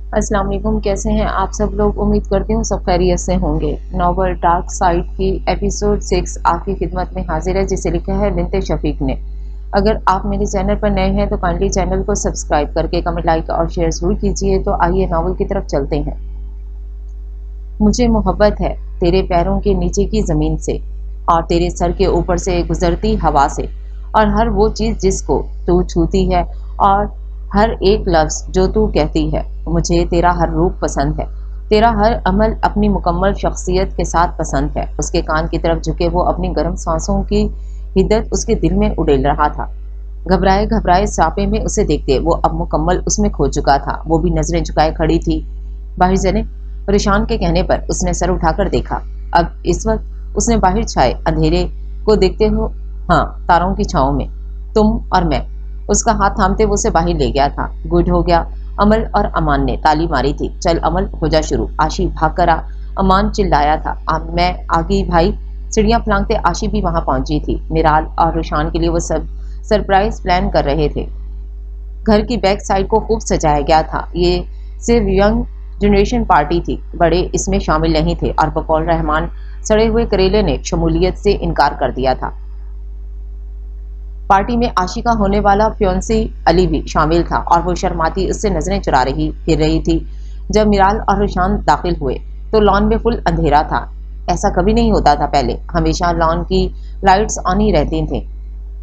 अस्सलाम वालेकुम, कैसे हैं आप सब लोग। उम्मीद करती हूँ सब खैरियत से होंगे। नॉवल डार्क साइड की एपिसोड 6 आपकी खिदमत में हाजिर है, जिसे लिखा है बिनते शफीक ने। अगर आप मेरे चैनल पर नए हैं तो काइंडली चैनल को सब्सक्राइब करके कमेंट, लाइक और शेयर जरूर कीजिए। तो आइए नॉवल की तरफ चलते हैं। मुझे मोहब्बत है तेरे पैरों के नीचे की ज़मीन से, और तेरे सर के ऊपर से गुजरती हवा से, और हर वो चीज़ जिसको तू छूती है, और हर एक लफ्ज़ जो तू कहती है। मुझे तेरा हर रूप पसंद है, तेरा हर अमल अपनी मुकम्मल शख्सियत के साथ पसंद है। उसके कान की तरफ झुके वो अपनी गर्म सांसों की हिद्दत उसके दिल में उड़ेल रहा था। घबराए घबराए सापे में उसे देखते वो अब मुकम्मल उसमें खो चुका था। वो भी नजरें झुकाए खड़ी थी। बाहर जने परेशान के कहने पर उसने सर उठाकर देखा। अब इस वक्त उसने बाहर छाए अंधेरे को देखते हो, हाँ, तारों की छाओं में तुम और मैं। उसका हाथ थामते वो उसे बाहर ले गया था। गुड हो गया। अमल और अमान ने ताली मारी थी। चल अमल, हो जा शुरू। आशी भाग कर आ, अमान चिल्लाया था। मैं आ गई भाई। सीढ़ियां फलांगते आशी भी वहां पहुंची थी। मिराल और रुशान के लिए वो सब सरप्राइज प्लान कर रहे थे। घर की बैक साइड को खूब सजाया गया था। ये सिर्फ यंग जनरेशन पार्टी थी, बड़े इसमें शामिल नहीं थे, और बकौल रहमान सड़े हुए करेले ने शमूलियत से इनकार कर दिया था। पार्टी में आशी का होने वाला फ्योंसी अली भी शामिल था, और वो शर्माती उससे नजरें चुरा रही फिर रही थी। जब मिराल और रुशान दाखिल हुए तो लॉन में फुल अंधेरा था। ऐसा कभी नहीं होता था पहले, हमेशा लॉन की लाइट्स ऑन ही रहती थी।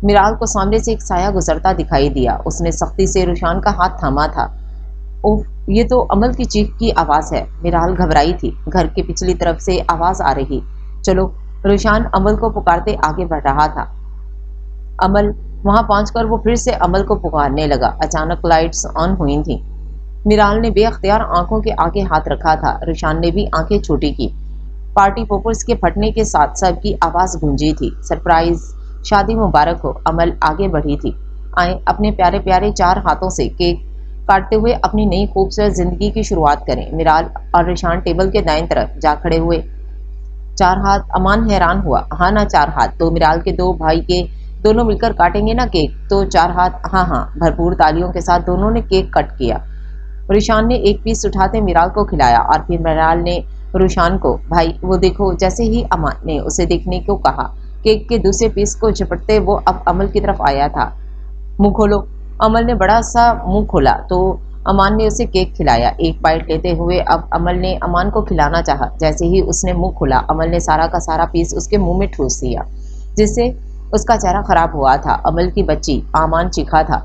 मिराल को सामने से एक साया गुजरता दिखाई दिया। उसने सख्ती से रुशान का हाथ थामा था। ओह, ये तो अमल की चीख की आवाज है। मिराल घबराई थी। घर के पिछली तरफ से आवाज आ रही। चलो। रुशान अमल को पुकारते आगे बढ़ रहा था। अमल वहां पहुंचकर वो फिर से अमल को पुकारने लगा। अचानक लाइट्स ऑन हुई थी। मिराल ने बेअख्तियार आंखों के आगे हाथ रखा था। रुशान ने भी आंखें छोटी की। पार्टी पोपर्स के फटने के साथ सबकी आवाज गूंजी थी। सरप्राइज, शादी मुबारक हो। अमल आगे बढ़ी थी। आए, अपने प्यारे प्यारे 4 हाथों से केक काटते हुए अपनी नई खूबसूरत जिंदगी की शुरुआत करें। मिराल और रुशान टेबल के दाईं तरफ जा खड़े हुए। 4 हाथ? अमान हैरान हुआ। हाँ ना, 4 हाथ तो मिराल के 2 भाई के दोनों मिलकर काटेंगे ना केक, तो 4 हाथ। हाँ हाँ। भरपूर तालियों के साथ दोनों ने केक कट किया। रुशान ने एक पीस उठाते मिराल को खिलाया, और फिर मिराल ने रुशान को, भाई वो देखो। जैसे ही अमान ने उसे देखने को कहा, केक के दूसरे पीस को झपटते वो अब अमल की तरफ आया था। मुंह खोलो। अमल ने बड़ा सा मुंह खोला तो अमान ने उसे केक खिलाया। एक बाइट लेते हुए अब अमल ने अमान को खिलाना चाहा। जैसे ही उसने मुंह खोला, अमल ने सारा का सारा पीस उसके मुंह में ठूस दिया, जिससे उसका चेहरा खराब हुआ था। अमल की बच्ची, अमान चीखा था।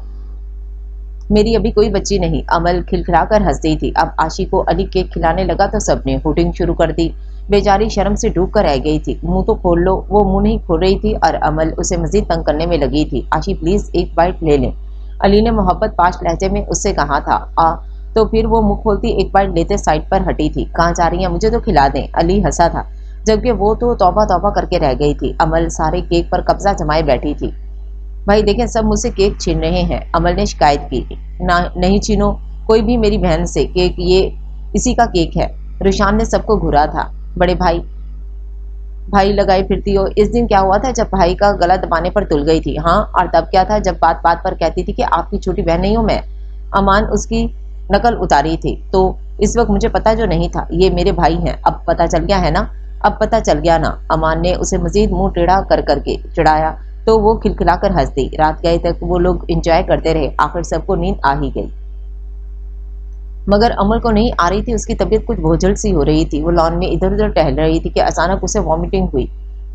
मेरी अभी कोई बच्ची नहीं। अमल खिलखिलाकर हंसती थी। अब आशी को अली केक खिलाने लगा तो सबने हुटिंग शुरू कर दी। बेचारी शर्म से डूब कर रह गई थी। मुंह तो खोल लो। वो मुंह नहीं खोल रही थी, और अमल उसे मजीद तंग करने में लगी थी। आशी प्लीज एक बाइट ले लें, अली ने मोहब्बत पाश लहजे में उससे कहा था। तो फिर वो मुंह खोलती एक बाइट लेते साइड पर हटी थी। कहाँ जा रही हैं, मुझे तो खिला दें। अली हंसा था, जबकि वो तो तौबा तौबा करके रह गई थी। अमल सारे केक पर कब्जा जमाए बैठी थी। भाई देखें, सब मुझसे केक छीन रहे हैं, अमल ने शिकायत की। ना, नहीं छीनो कोई भी मेरी बहन से केक, ये इसी का केक है। रुशान ने सबको घूरा था। बड़े भाई भाई लगाई फिरती हो। इस दिन क्या हुआ था जब भाई का गला दबाने पर तुल गई थी? हाँ, और तब क्या था जब बात बात पर कहती थी कि आपकी छोटी बहन नहीं हूं मैं। अमान उसकी नकल उतारी थी। तो इस वक्त मुझे पता जो नहीं था, ये मेरे भाई हैं। अब पता चल गया है ना? अब पता चल गया ना? अमान ने उसे मजीद मुंह टेढ़ा कर करके चिढ़ाया तो वो खिलखिलाकर हंस दी। रात गए तक वो लोग एंजॉय करते रहे। आखिर सबको नींद आ ही गई, मगर अमल को नहीं आ रही थी। उसकी तबीयत कुछ बोझल सी हो रही थी। वो लॉन में इधर उधर टहल रही थी कि अचानक उसे वॉमिटिंग हुई।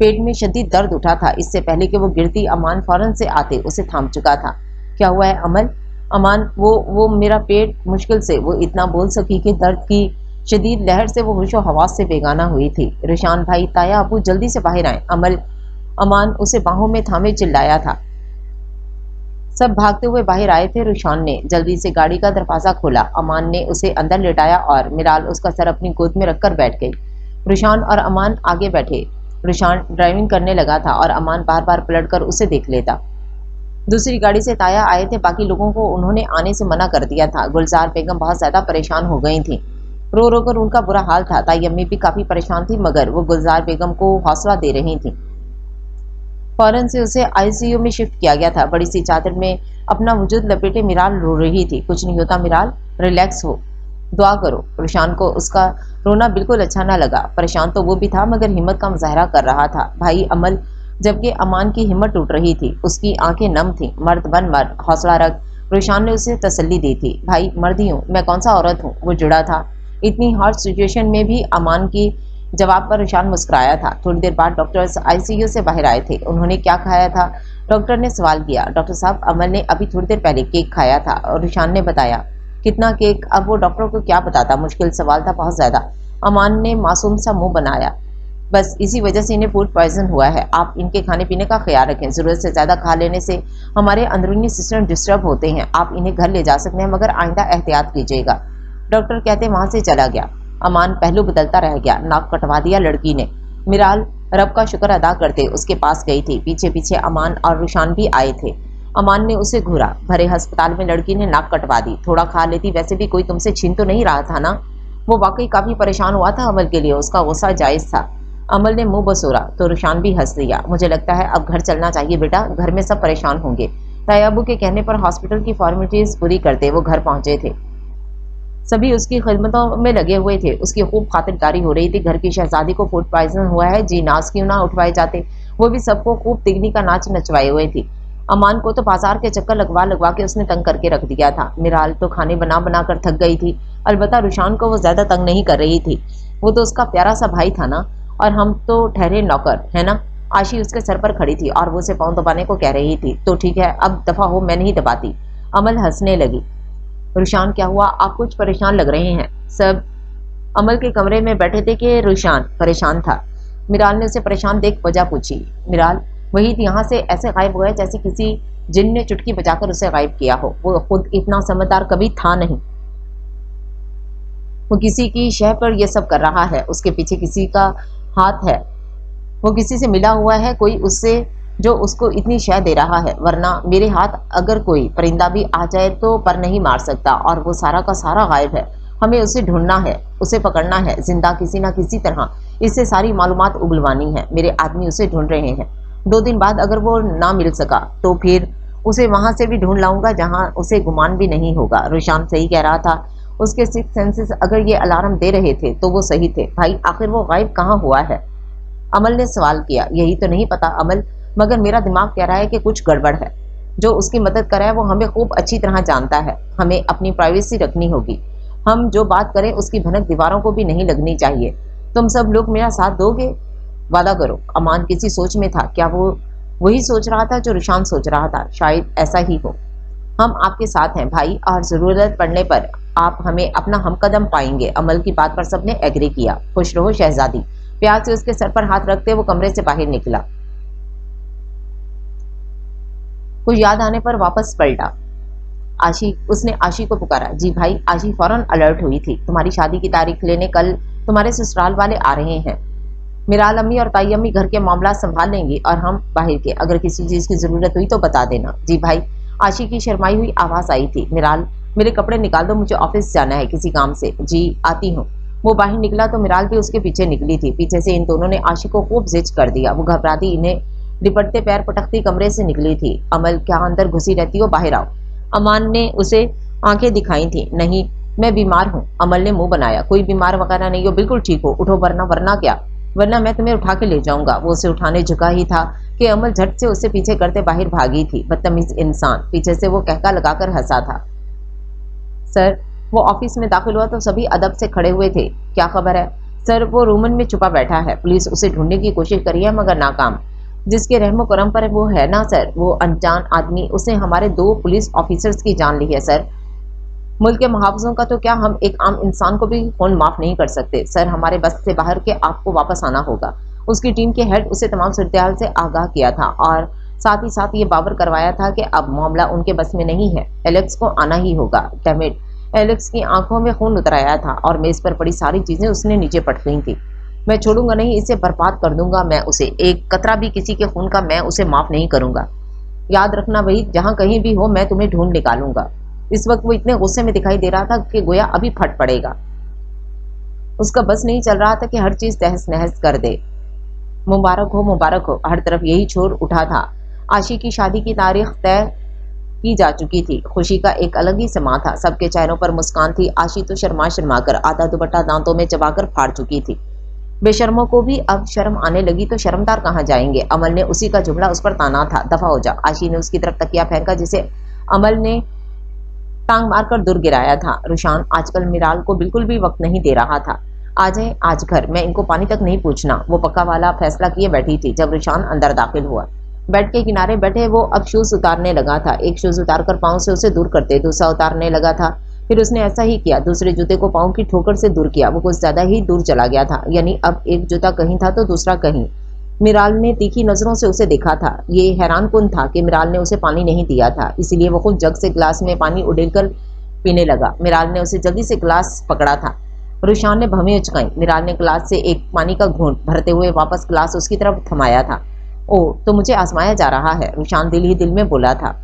पेट में शदीद दर्द उठा था। इससे पहले कि वो गिरती, अमान फौरन से आते उसे थाम चुका था। क्या हुआ है अमल? अमान, वो मेरा पेट। मुश्किल से वो इतना बोल सकी कि दर्द की शदीद लहर से वो होशो हवास से बेगाना हुई थी। रुशान भाई, ताया अबू जल्दी से बाहर आए। अमान उसे बाहों में थामे चिल्लाया था। सब भागते हुए बाहर आए थे। रुशान ने जल्दी से गाड़ी का दरवाजा खोला। अमान ने उसे अंदर लेटाया और मिराल उसका सर अपनी गोद में रखकर बैठ गई। रुशान और अमान आगे बैठे। रुशान ड्राइविंग करने लगा था और अमान बार बार पलटकर उसे देख लेता। दूसरी गाड़ी से ताया आए थे। बाकी लोगों को उन्होंने आने से मना कर दिया था। गुलजार बेगम बहुत ज्यादा परेशान हो गई थी। रो रो कर उनका बुरा हाल था। ताई अम्मी भी काफी परेशान थी, मगर वो गुलजार बेगम को हौसला दे रही थी। फौरन से उसे आईसीयू में शिफ्ट किया गया था। बड़ी सी चादर में अपना वजूद लपेटे मिराल रो रही थी। कुछ नहीं होता मिराल, रिलैक्स हो। दुआ करो। रुशान को उसका रोना बिल्कुल अच्छा न लगा। परेशान तो वो भी था मगर हिम्मत का मुजाहरा कर रहा था। भाई अमल, जबकि अमान की हिम्मत टूट रही थी, उसकी आंखें नम थीं। मर्द बन मर्द, हौसला रख। रुशान ने उसे तसल्ली दी थी। भाई मर्द ही हूँ, मैं कौन सा औरत हूँ। वो जुड़ा था। इतनी हार्ड सिचुएशन में भी अमान की जवाब पर रुशान मुस्कुराया था। थोड़ी देर बाद डॉक्टर्स आईसीयू से बाहर आए थे। उन्होंने क्या खाया था, डॉक्टर ने सवाल किया। डॉक्टर साहब, अमल ने अभी थोड़ी देर पहले केक खाया था। और रुशान ने बताया। कितना केक? अब वो डॉक्टर को क्या बताता, मुश्किल सवाल था बहुत ज्यादा। अमान ने मासूम सा मुंह बनाया। बस इसी वजह से इन्हें फूड पॉइजन हुआ है। आप इनके खाने पीने का ख्याल रखें। जरूरत से ज्यादा खा लेने से हमारे अंदरूनी सिस्टम डिस्टर्ब होते हैं। आप इन्हें घर ले जा सकते हैं मगर आइंदा एहतियात कीजिएगा। डॉक्टर कहते वहां से चला गया। अमान पहलू बदलता रह गया। नाक कटवा दिया लड़की ने। मिराल रब का शुक्र अदा करते उसके पास गई थी। पीछे पीछे अमान और रुशान भी आए थे। अमान ने उसे घूरा। भरे अस्पताल में लड़की ने नाक कटवा दी। थोड़ा खा लेती, वैसे भी कोई तुमसे छीन तो नहीं रहा था ना। वो वाकई काफी परेशान हुआ था अमल के लिए। उसका गुस्सा जायज था। अमल ने मुंह बसोरा तो रुशान भी हंस दिया। मुझे लगता है अब घर चलना चाहिए बेटा, घर में सब परेशान होंगे। तायाबू के कहने पर हॉस्पिटल की फॉर्मेलिटीज पूरी करते वो घर पहुंचे थे। सभी उसकी खिदमतों में लगे हुए थे। उसकी खूब खातिरदारी हो रही थी। घर की शहजादी को फूड पॉइजन हुआ है, जी नाज क्यों ना उठवाए जाते। वो भी सबको खूब तिगनी का नाच नचवाए हुए थी। अमान को तो बाजार के चक्कर लगवा लगवा के उसने तंग करके रख दिया था। मिराल तो खाने बना बना कर थक गई थी। अलबत्ता रुशान को वो ज्यादा तंग नहीं कर रही थी। वो तो उसका प्यारा सा भाई था ना, और हम तो ठहरे नौकर है ना। आशी उसके सर पर खड़ी थी और वो उसे पाँव दबाने को कह रही थी। तो ठीक है, अब दफा हो, मैं नहीं दबाती। अमल हंसने लगी। रुशान, क्या हुआ? आप कुछ परेशान लग रहे हैं। सब अमल के कमरे में बैठे थे कि रुशान परेशान था। मिराल ने उसे परेशान देख वजह पूछी। मिराल वही यहाँ से ऐसे गायब हुआ जैसे किसी जिन ने चुटकी बजाकर उसे गायब किया हो। वो खुद इतना समझदार कभी था नहीं। वो किसी की शह पर यह सब कर रहा है। उसके पीछे किसी का हाथ है। वो किसी से मिला हुआ है, कोई उससे, जो उसको इतनी शह दे रहा है। वरना मेरे हाथ अगर कोई परिंदा भी आ जाए तो पर नहीं मार सकता। और वो सारा का सारा गायब है। हमें उसे ढूंढना है, उसे पकड़ना है जिंदा किसी ना किसी तरह। इससे सारी मालूमात उगलवानी है। मेरे आदमी उसे ढूंढ रहे हैं। 2 दिन बाद अगर वो ना मिल सका तो फिर उसे वहां से भी ढूंढ लाऊंगा जहां उसे गुमान भी नहीं होगा। रुशान सही कह रहा था। उसके 6 सेंसेस अगर ये अलार्म दे रहे थे तो वो सही थे। भाई आखिर वो गायब कहाँ हुआ है? अमल ने सवाल किया। यही तो नहीं पता अमल, मगर मेरा दिमाग कह रहा है कि कुछ गड़बड़ है। जो उसकी मदद कर रहा है वो हमें खूब अच्छी तरह जानता है। हमें अपनी प्राइवेसी रखनी होगी। हम जो बात करें उसकी भनक दीवारों को भी नहीं लगनी चाहिए। तुम सब लोग मेरा साथ दोगे? वादा करो। अमान किसी सोच में था। क्या वो वही सोच रहा था जो रुशान सोच रहा था? शायद ऐसा ही हो। हम आपके साथ हैं भाई, और जरूरत पड़ने पर आप हमें अपना हमकदम पाएंगे। अमल की बात पर सबने एग्री किया। खुश रहो शहजादी। प्यार से उसके सर पर हाथ रखते वो कमरे से बाहर निकला। कुछ याद आने पर वापस पलटा। उसने आशी को पुकारा। जी भाई। आशी फौरन अलर्ट हुई थी। तुम्हारी शादी की तारीख लेने कल तुम्हारे ससुराल वाले आ रहे हैं। मिराल अम्मी और ताई अम्मी घर के मामला संभाल लेंगी और हम बाहर के। अगर किसी चीज की जरूरत हुई तो बता देना। जी भाई। आशी की शर्माई हुई आवाज आई थी। मिराल मेरे कपड़े निकाल दो, मुझे ऑफिस जाना है किसी काम से। जी आती हूँ। वो बाहर निकला तो मिराल भी उसके पीछे निकली थी। पीछे से इन दोनों ने आशी को खूब जिच कर दिया। वो घबराती इन्हें लिपटते पैर पटकती कमरे से निकली थी। अमल, क्या अंदर घुसी रहती हो, बाहर आओ। अमान ने उसे आंखें दिखाई थी। नहीं, मैं बीमार हूँ। अमल ने मुंह बनाया। कोई बीमार वगैरह नहीं हो, बिल्कुल ठीक हो। उठो, वरना क्या? वरना मैं तुम्हें उठा के ले जाऊंगा। वो उसे उठाने झुका ही था कि अमल झट से उससे पीछे करते बाहर भागी थी। बदतमीज इंसान। पीछे से वो कहका लगाकर हंसा था। सर, वो ऑफिस में दाखिल हुआ तो सभी अदब से खड़े हुए थे। क्या खबर है? सर, वो रूमन में छुपा बैठा है। पुलिस उसे ढूंढने की कोशिश करी है मगर नाकाम। जिसके रहमो करम पर वो है ना सर, वो अनजान आदमी, उसने हमारे 2 पुलिस ऑफिसर्स की जान ली है सर। मुल्क के मुहावजों का तो क्या, हम एक आम इंसान को भी खून माफ नहीं कर सकते सर। हमारे बस से बाहर के आपको वापस आना होगा। उसकी टीम के हेड उसे तमाम सूरत से आगाह किया था और साथ ही साथ ये बावर करवाया था कि अब मामला उनके बस में नहीं है। एलेक्स को आना ही होगा। डैमिट। एलेक्स की आंखों में खून उतर आया था और मेज पर पड़ी सारी चीजें उसने नीचे पटक गई थी। मैं छोड़ूंगा नहीं, इसे बर्बाद कर दूंगा मैं उसे। एक कतरा भी किसी के खून का मैं उसे माफ नहीं करूंगा। याद रखना भाई, जहां कहीं भी हो मैं तुम्हें ढूंढ निकालूंगा। इस वक्त वो इतने गुस्से में दिखाई दे रहा था कि गोया अभी फट पड़ेगा। उसका बस नहीं चल रहा था कि हर चीज तहस नहस कर दे। मुबारक हो, मुबारक हो। हर तरफ यही शोर उठा था। आशी की शादी की तारीख तय की जा चुकी थी। खुशी का एक अलग ही समा था, सबके चेहरों पर मुस्कान थी। आशी तो शर्मा शर्मा कर आधा दुपट्टा दांतों में चबाकर फाड़ चुकी थी। बेशर्मों को भी अब शर्म आने लगी तो शर्मदार कहाँ जाएंगे। अमल ने उसी का जुमला उस पर ताना था, दफा हो जा। आशी ने उसकी तरफ तकिया फेंका जिसे अमल ने टांग मारकर दूर गिराया था। रुशान आजकल मिराल को बिल्कुल भी वक्त नहीं दे रहा था। आ जाए आज घर, मैं इनको पानी तक नहीं पूछना, वो पक्का वाला फैसला किए बैठी थी। जब रुशान अंदर दाखिल हुआ, बेड के किनारे बैठे वो अब शूज उतारने लगा था। एक शूज उतारकर पांव से उसे दूर करते दूसरा उतारने लगा था। फिर उसने ऐसा ही किया, दूसरे जूते को पांव की ठोकर से दूर किया। वो कुछ ज्यादा ही दूर चला गया था, यानी अब एक जूता कहीं था तो दूसरा कहीं। मिराल ने तीखी नजरों से उसे देखा था। ये हैरान कुन था कि मिराल ने उसे पानी नहीं दिया था, इसीलिए वो खुद जग से गिलास में पानी उड़ेलकर पीने लगा। मिराल ने उसे जल्दी से गिलास पकड़ा था। रुशान ने भवें उचकाई। मिराल ने गिलास से एक पानी का घूंट भरते हुए वापस गिलास उसकी तरफ थमाया था। ओ, तो मुझे आजमाया जा रहा है, रुशान दिल ही दिल में बोला था।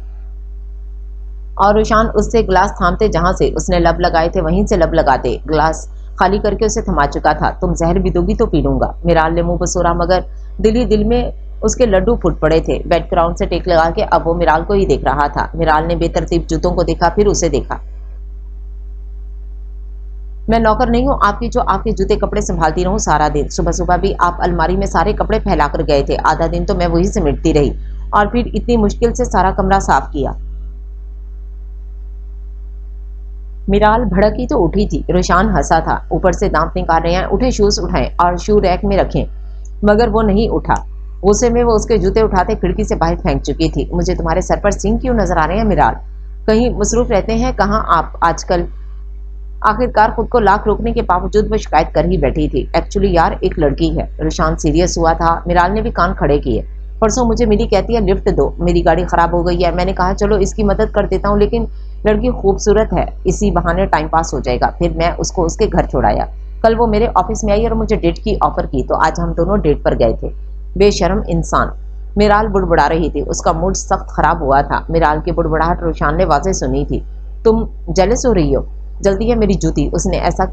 और रुशान उससे गिलास थामते जहां से उसने लब लगाए थे वहीं से लब लगाते गिलास खाली करके उसे थमा चुका था। तुम जहर भी दोगी तो पी लूंगा, मिराल ने मुंह बसोरा, मगर दिल ही दिल में उसके लड्डू फूट पड़े थे। बेड ग्राउंड से टेक लगा के अब वो मिराल को ही देख रहा था। मिराल ने बेतरतीब जूतों को देखा, फिर उसे देखा। मैं नौकर नहीं हूँ आपकी जो आपके जूते कपड़े संभालती रहूं सारा दिन। सुबह सुबह भी आप अलमारी में सारे कपड़े फैलाकर गए थे, आधा दिन तो मैं वही समेटती रही और फिर इतनी मुश्किल से सारा कमरा साफ किया। मिराल भड़की तो उठी थी। रुशान हंसा था, ऊपर से दांत निकाल रहे हैं, उठे शूज उठाएं और शू रैक में रखें, मगर वो नहीं उठा। गुस्से में वो उसके जूते उठाते खिड़की से बाहर फेंक चुकी थी। मुझे तुम्हारे सर पर सिंह क्यों नजर आ रहे हैं मिराल? कहीं मसरूफ रहते हैं कहाँ आप आजकल? आखिरकार खुद को लाख रोकने के बावजूद वो शिकायत कर ही बैठी थी। एक्चुअली यार एक लड़की है। रुशान सीरियस हुआ था। मिराल ने भी कान खड़े किए। परसों मुझे मिली, कहती है लिफ्ट दो, मेरी गाड़ी खराब हो गई है। मैंने कहा चलो इसकी मदद कर देता हूँ, लेकिन लड़की खूबसूरत है, इसी बहाने टाइम पास हो जाएगा। फिर मैं उसको उसके घर छोड़ाया। कल वो मेरे ऑफिस में आई और मुझे डेट की ऑफर की, तो आज हम दोनों डेट पर गए थे। बेशर्म इंसान, मिराल बुड़बुड़ा रही थी। उसका मूड सख्त खराब हुआ था। मिराल की बुड़बुड़ाहट रुशान ने वाज़ेह सुनी थी। तुम जेलस हो रही हो? जल्दी है मेरी जूती। उसने ऐसा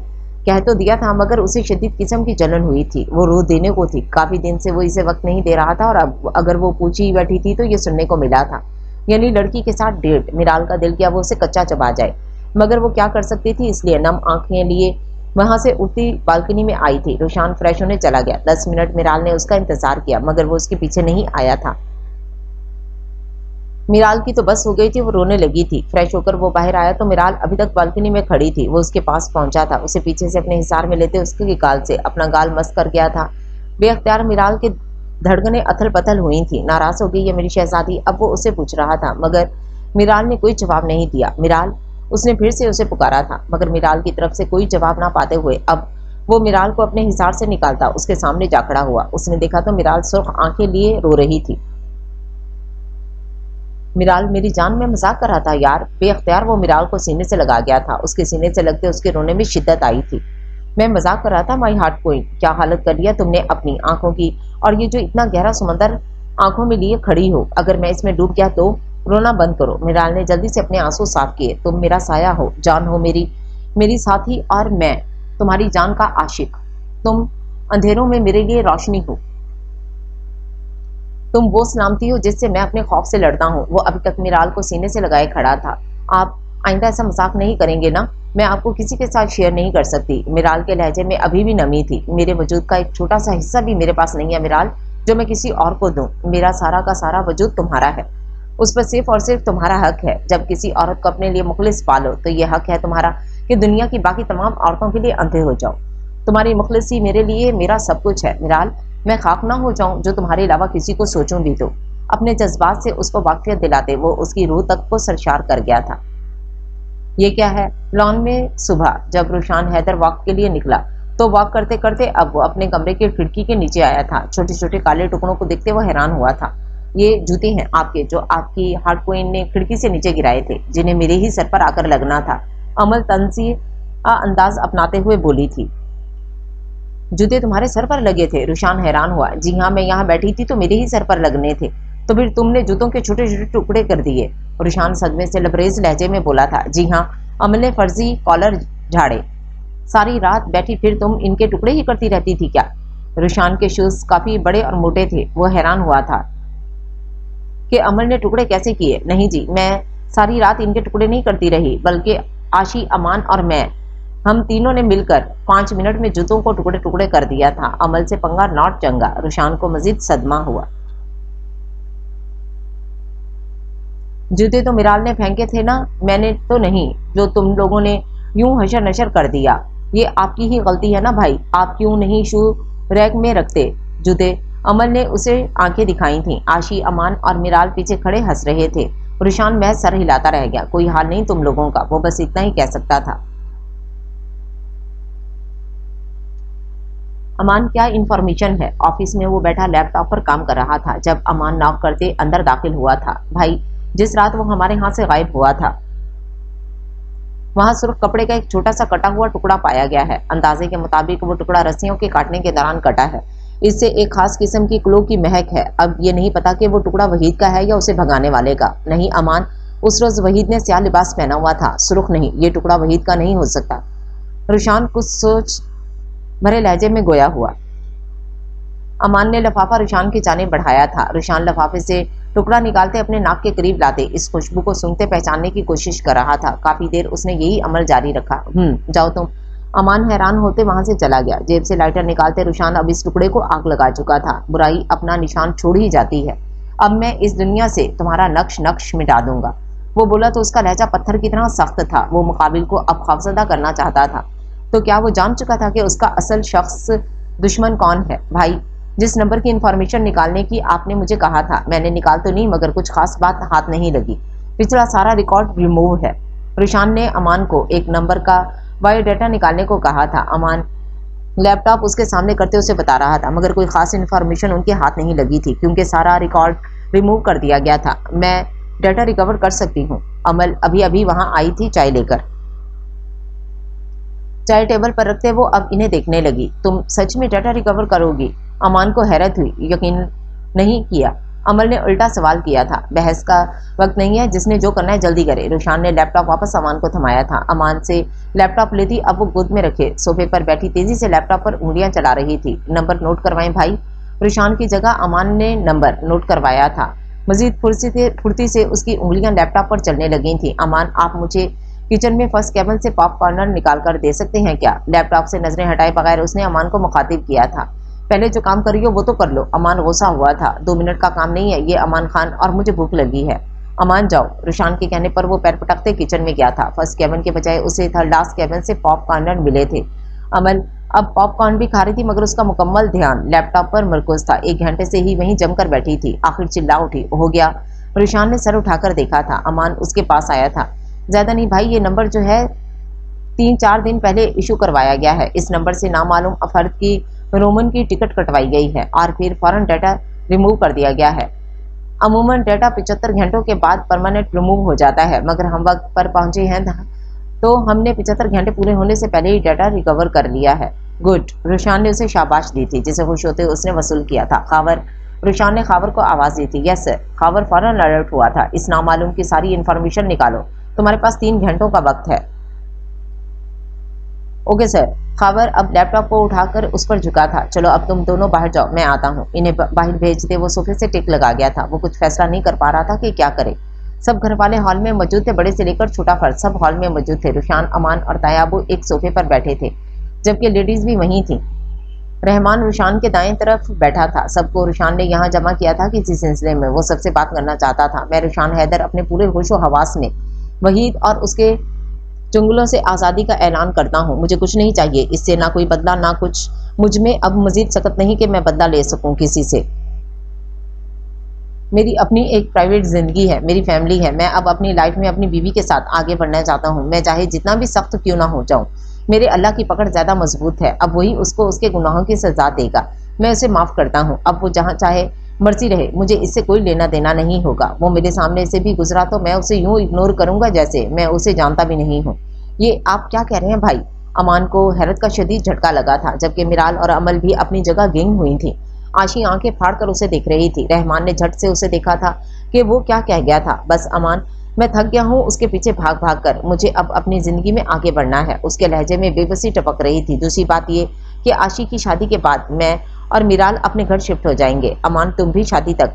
कह तो दिया था, मगर उसे शदीद किस्म की जलन हुई थी। वो रो देने को थी। काफी दिन से वो इसे वक्त नहीं दे रहा था और अब अगर वो पूछी ही बैठी थी तो ये सुनने को मिला था, यानी लड़की के साथ डेट। मिराल का दिल किया वो उसे कच्चा चबा जाए, मगर वो क्या कर सकती थी, इसलिए नम आंखें लिए वहां से उठती बालकनी में आई थी। रुशान फ्रेश होने चला गया। 10 मिनट मिराल ने उसका इंतजार किया, मगर वो उसके पीछे नहीं आया था। मिराल की तो बस हो गई थी, वो रोने लगी थी। फ्रेश होकर वो बाहर आया तो मिराल अभी तक बालकनी में खड़ी थी। वो उसके पास पहुंचा था, उसे पीछे से अपने हिसार में लेते उसके गाल से अपना गाल मस्त कर गया था। बेअख्तियार मिराल की धड़कनें अथल पथल हुई थी। नाराज हो गई है मेरी शहजादी, अब वो उसे पूछ रहा था, मगर मिराल ने कोई जवाब नहीं दिया। मिराल, उसने फिर से उसे पुकारा था, मगर मिराल की तरफ से कोई जवाब ना पाते हुए अब वो मिराल को अपने हिसार से निकालता उसके सामने जा खड़ा हुआ। उसने देखा तो मिराल सुर्ख आंखें लिए रो रही थी। मिराल, मेरी जान, में मजाक कर रहा था यार। बेअख्तियार वो मिराल को सीने से लगा गया था। उसके सीने से लगते उसके रोने में शिद्दत आई थी। मैं मजाक कर रहा था माई हार्ट क्वीन। क्या हालत कर लिया तुमने अपनी आंखों की, और ये जो इतना गहरा समंदर आंखों में लिए खड़ी हो। अगर मैं इसमें डूब गया तो? रोना बंद करो। मिराल ने जल्दी से अपने आंसू साफ किए। तुम मेरा साया हो, जान हो मेरी साथी, और मैं तुम्हारी जान का आशिक। तुम अंधेरों में मेरे लिए रोशनी हो। तुम वो सलामती हो जिससे मैं अपने खौफ से लड़ता हूँ। वो अभी तक मिराल को सीने से लगाए खड़ा था। आप आइंदा ऐसा मजाक नहीं करेंगे ना? मैं आपको किसी के साथ शेयर नहीं कर सकती। मिराल के लहजे में अभी भी नमी थी। मेरे वजूद का एक छोटा सा हिस्सा भी मेरे पास नहीं है मिराल, जो मैं किसी और को दूं। मेरा सारा का सारा वजूद तुम्हारा है। उस पर सिर्फ और सिर्फ तुम्हारा हक है। जब किसी औरत को अपने लिए मुखलिस पालो तो यह हक है तुम्हारा कि दुनिया की बाकी तमाम औरतों के लिए अंधे हो जाओ। तुम्हारी मुखलिसी मेरे लिए मेरा सब कुछ है मिराल। मैं खाक ना हो जाऊं जो तुम्हारे अलावा किसी को सोचूं भी तो। अपने जज्बात से उसको वाकफियत दिलाते वो उसकी रूह तक को सरशार कर गया था। ये क्या है? लॉन में सुबह जब रुशान हैदर वॉक के लिए निकला तो वॉक करते करते अब वो अपने कमरे की खिड़की के नीचे आया था। छोटे छोटे काले टुकड़ों को देखते वो हैरान हुआ था। ये जूते हैं आपके, जो आपकी हार्ट क्वीन ने खिड़की से नीचे गिराए थे, जिन्हें मेरे ही सर पर आकर लगना था। अमल तंजीह अंदाज अपनाते हुए बोली थी। जूते तुम्हारे सर पर लगे थे? रुशान हैरान हुआ। जी हाँ, मैं यहाँ बैठी थी तो मेरे ही सर पर लगने थे, तो फिर तुमने जूतों के छोटे छोटे टुकड़े कर दिए। रुशान सदमे से लबरेज लहजे में बोला था। जी हाँ, अमल ने फर्जी कॉलर झाड़े। सारी रात बैठी फिर तुम इनके टुकड़े ही करती रहती थी क्या? रुशान के शूज काफी बड़े और मोटे थे। वो हैरान हुआ था कि अमल ने टुकड़े कैसे किए। नहीं जी, मैं सारी रात इनके टुकड़े नहीं करती रही, बल्कि आशी, अमान और मैं, हम तीनों ने मिलकर 5 मिनट में जूतों को टुकड़े टुकड़े कर दिया था। अमल से पंगा नॉट चंगा। रुशान को मजीद सदमा हुआ। जूते तो मिराल ने फेंके थे ना, मैंने तो नहीं, जो तुम लोगों ने यूं हशर नशर कर दिया। ये आपकी ही गलती है ना भाई, आप क्यों नहीं शू रैक में रखते जूते? अमल ने उसे आंखें दिखाई थीं। आशी, अमान और मिराल पीछे खड़े हंस रहे थे। रुशान महज सर हिलाता रह गया। कोई हाल नहीं तुम लोगों का, वो बस इतना ही कह सकता था। अमान क्या इन्फॉर्मेशन है? ऑफिस में वो बैठा लैपटॉप पर काम कर रहा था जब अमान नॉक करते अंदर दाखिल हुआ था। भाई, जिस रात वो हमारे हाथ से गायब हुआ था, वहां सुर्ख कपड़े का एक छोटा सा कटा हुआ टुकड़ा पाया गया है। अंदाजे के मुताबिक वो टुकड़ा रस्सियों के काटने के दौरान कटा है। इससे एक खास किस्म की क्लो की महक है। अब ये नहीं पता कि वो टुकड़ा वहीद का है या उसे भगाने वाले का। नहीं अमान, उस रोज वहीद ने स्याह लिबास पहना हुआ था। सुर्ख नहीं, ये टुकड़ा वहीद का नहीं हो सकता। रुशान कुछ सोच भरे लहजे में गोया हुआ। अमान ने लिफाफा रुशान की जानिब बढ़ाया था। रुशान लिफाफे से टुकड़ा निकालते अपने नाक के करीब लाते इस खुशबू को सूंघते पहचानने की कोशिश कर रहा था। काफी देर उसने यही अमल जारी रखा। जाओ तुम। अमान हैरान होते वहां से चला गया। जेब से लाइटर निकालते रुशान अब इस टुकड़े को आग लगा चुका था। बुराई अपना निशान छोड़ ही जाती है। अब मैं इस दुनिया से तुम्हारा नक्श नक्श मिटा दूंगा। वो बोला तो उसका लहजा पत्थर की तरह सख्त था। वो मुकाबिल को अब खौफजदा करना चाहता था। तो क्या वो जान चुका था कि उसका असल शख्स दुश्मन कौन है? भाई, जिस नंबर की इंफॉर्मेशन निकालने की आपने मुझे कहा था, मैंने निकाल तो नहीं, मगर कुछ खास बात हाथ नहीं लगी। पिछला सारा रिकॉर्ड रिमूव है। रुशान ने अमान को एक नंबर का बायोडाटा निकालने को कहा था। अमान लैपटॉप उसके सामने करते उसे बता रहा था, मगर कोई खास इन्फॉर्मेशन उनके हाथ नहीं लगी थी क्योंकि सारा रिकॉर्ड रिमूव कर दिया गया था। मैं डाटा रिकवर कर सकती हूँ। अमल अभी अभी वहां आई थी चाय लेकर। चाय टेबल पर रखते वो अब इन्हें देखने लगी। तुम सच में डाटा रिकवर करोगी? अमान को हैरत हुई। यकीन नहीं किया। अमल ने उल्टा सवाल किया था। बहस का वक्त नहीं है, जिसने जो करना है जल्दी करे। रुशान ने लैपटॉप वापस अमान को थमाया था। अमान से लैपटॉप लेती अब वो गोद में रखे सोफे पर बैठी तेजी से लैपटॉप पर उंगलियां चला रही थी। नंबर नोट करवाएं भाई। रुशान की जगह अमान ने नंबर नोट करवाया था। मजीद फुर्ती से उसकी उंगलियां लैपटॉप पर चलने लगी थी। अमान, आप मुझे किचन में फर्स्ट केबल से पॉप कॉर्नर निकाल कर दे सकते हैं क्या? लैपटॉप से नजरें हटाए बगैर उसने अमान को मुखातिब किया था। पहले जो काम कर रही हो वो तो कर लो। अमान गुस्सा हुआ था। 2 मिनट का काम नहीं है ये अमान खान, और मुझे भूख लगी है। अमान जाओ। रुशान के कहने पर वो पैर पटकते किचन में गया था। फर्स्ट केबल के बजाय उसे थर्ड लास्ट केबल से पॉप कॉर्नर मिले थे। अमल अब पॉपकॉर्न भी खा रही थी, मगर उसका मुकम्मल ध्यान लैपटॉप पर मरकूज था। 1 घंटे से ही वहीं जमकर बैठी थी। आखिर चिल्ला उठी, हो गया? रुशान ने सर उठाकर देखा था। अमान उसके पास आया था। ज्यादा नहीं भाई, ये नंबर जो है 3-4 दिन पहले इशू करवाया गया है। इस नंबर से नामालूम अफर्द की रोमन की टिकट कटवाई गई है और फिर फौरन डाटा रिमूव कर दिया गया है। अमूमन डाटा 75 घंटों के बाद परमानेंट रिमूव हो जाता है, मगर हम वक्त पर पहुंचे हैं तो हमने 75 घंटे पूरे होने से पहले ही डाटा रिकवर कर लिया है। गुड। रुशान ने उसे शाबाश दी थी, जिसे खुश होते उसने वसूल किया था। खावर। रुशान ने खावर को आवाज दी थी। Yes sir. खावर फौरन अलर्ट हुआ था। इस नामालूम की सारी इंफॉर्मेशन निकालो, तुम्हारे पास 3 घंटों का वक्त है। Okay sir. खावर अब लैपटॉप को उठाकर उस पर झुका था। चलो अब तुम दोनों बाहर जाओ, मैं आता हूँ। इन्हें बाहर भेजते वो सोफे से टिक लगा गया था। वो कुछ फैसला नहीं कर पा रहा था कि क्या करे। सब घर वाले हॉल में मौजूद थे, बड़े से लेकर छोटा फर्द सब हॉल में मौजूद थे। रुशान, अमान और तायाबू एक सोफे पर बैठे थे, जबकि लेडीज भी वहीं थी। रहमान रुशान के दाएं तरफ बैठा था। सबको रुशान ने यहाँ जमा किया था किसी सिलसिले में। वो सबसे बात करना चाहता था। मैं रुशान हैदर अपने पूरे होशो हवास में वहीद और उसके चुंगलों से आज़ादी का ऐलान करता हूँ। मुझे कुछ नहीं चाहिए इससे, ना कोई बदला ना कुछ। मुझ में अब मजीद सख्त नहीं कि मैं बदला ले सकूँ किसी से। मेरी अपनी एक प्राइवेट जिंदगी है, मेरी फैमिली है। मैं अब अपनी लाइफ में अपनी बीवी के साथ आगे बढ़ना चाहता हूँ। मैं चाहे जितना भी सख्त क्यों ना हो जाऊँ, मेरे अल्लाह की पकड़ ज्यादा मजबूत है। अब वही उसको उसके गुनाहों की सजा देगा। मैं उसे माफ करता हूँ। अब वो जहाँ चाहे मर्जी रहे, मुझे इससे कोई लेना देना नहीं होगा। वो मेरे सामने से भी गुजरा तो मैं उसे यूं इग्नोर करूंगा जैसे मैं उसे जानता भी नहीं हूँ। ये आप क्या कह रहे हैं भाई? अमान को हैरत का शदीद झटका लगा था, जबकि मिराल और अमल भी अपनी जगह गेंग हुई थी। आशी आंखें फाड़कर उसे देख रही थी। रहमान ने झट से उसे देखा था कि वो क्या कह गया था। बस अमान, मैं थक गया हूँ उसके पीछे भाग भाग कर। मुझे अब अपनी जिंदगी में आगे बढ़ना है। उसके लहजे में बेबसी टपक रही थी। दूसरी बात ये कि आशी की शादी के बाद मैं और मिराल अपने घर शिफ्ट हो जाएंगे। अमान, तुम भी शादी तक